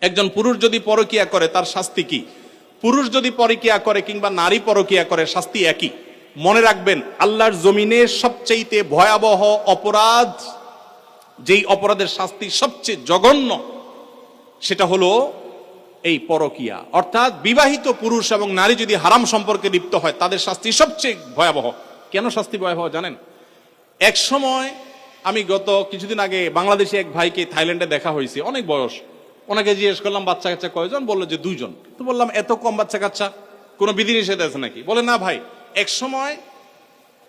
একজন পুরুষ যদি পরকিয়া করে তার শাস্তি কি? পুরুষ যদি পরকিয়া করে কিংবা নারী পরকিয়া করে শাস্তি একই। মনে রাখবেন, আল্লাহর জমিনে সবচেয়ে ভয়াবহ অপরাধ, যেই অপরাধের শাস্তি সবচেয়ে জঘন্য, সেটা হলো এই পরকিয়া। অর্থাৎ বিবাহিত পুরুষ এবং নারী যদি হারাম সম্পর্কে লিপ্ত হয় তাদের শাস্তি সবচেয়ে ভয়াবহ। কেন শাস্তি ভয়াবহ জানেন? এক সময় আমি গত কিছুদিন আগে বাংলাদেশে এক ভাইকে থাইল্যান্ডে দেখা হয়েছে, অনেক বয়স। ওনাকে জিজ্ঞেস করলাম বাচ্চা কাচ্চা কয়জন? বললো যে 2 জন। তো বললাম এত কম বাচ্চা কাচ্চা, কোনো বিধিনিষেধ আছে নাকি? বলে না ভাই, এক সময়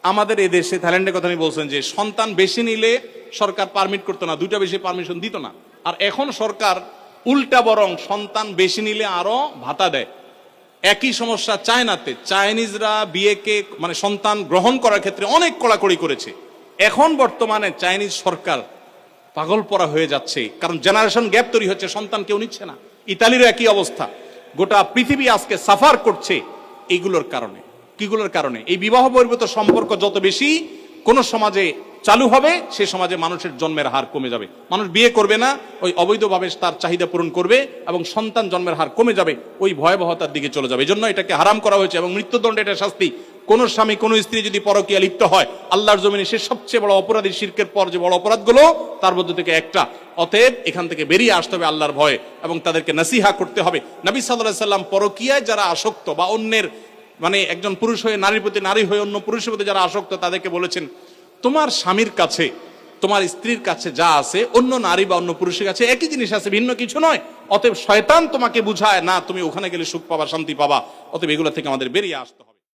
আমাদের এই দেশে, থাইল্যান্ডের কথা আমি বলছেন, যে সন্তান বেশি নিলে সরকার পারমিট করতো না, 2টা বেশি পারমিশন দিত না। আর এখন সরকার উল্টা, বরং সন্তান বেশি নিলে আরো ভাতা দেয়। একই সমস্যা চায়নাতে। চাইনিজরা বিয়েকে মানে সন্তান গ্রহণ করার ক্ষেত্রে অনেক কড়াকড়ি করেছে। এখন বর্তমানে চাইনিজ সরকার পাগল পরা হয়ে যাচ্ছে, কারণ জেনারেশন গ্যাপ তৈরি হচ্ছে, সন্তান কেউ নিচ্ছে না। ইতালিরও একই অবস্থা। গোটা পৃথিবী আজকে সাফার করছে এইগুলোর কারণে। কিগুলোর কারণে? এই বিবাহ বহির্ভূত সম্পর্ক যত বেশি কোন সমাজে চালু হবে, সে সমাজে মানুষের জন্মের হার কমে যাবে। মানুষ বিয়ে করবে না, ওই অবৈধভাবে তার চাহিদা পূরণ করবে এবং সন্তান জন্মের হার কমে যাবে, ওই ভয়াবহতার দিকে চলে যাবে। এই জন্য এটাকে হারাম করা হয়েছে এবং মৃত্যুদণ্ড এটা শাস্তি। কোন স্বামী কোন স্ত্রী যদি পরকীয়া লিপ্ত হয় আল্লাহর জমিনে, সে সবচেয়ে বড় অপরাধী। শিরকের পর যে বড় অপরাধগুলো তার মধ্যে থেকে একটা। অতএব এখান থেকে বেরিয়ে আসতে হবে আল্লাহর ভয়ে এবং তাদেরকে নসিহা করতে হবে। নবী সাল্লাল্লাহু আলাইহি সাল্লাম পরকীয়ায় যারা আসক্ত বা অন্যের মানে একজন পুরুষ হয়ে নারীর প্রতি, নারী হয়ে অন্য পুরুষের প্রতি যারা আসক্ত, তাদেরকে বলেছেন তোমার স্বামীর কাছে, তোমার স্ত্রীর কাছে যা আছে অন্য নারী বা অন্য পুরুষের কাছে একই জিনিস আছে, ভিন্ন কিছু নয়। অতএব শয়তান তোমাকে বুঝায় না তুমি ওখানে গেলে সুখ পাবা, শান্তি পাবা। অতএব এগুলো থেকে আমাদের বেরিয়ে আসতে হবে।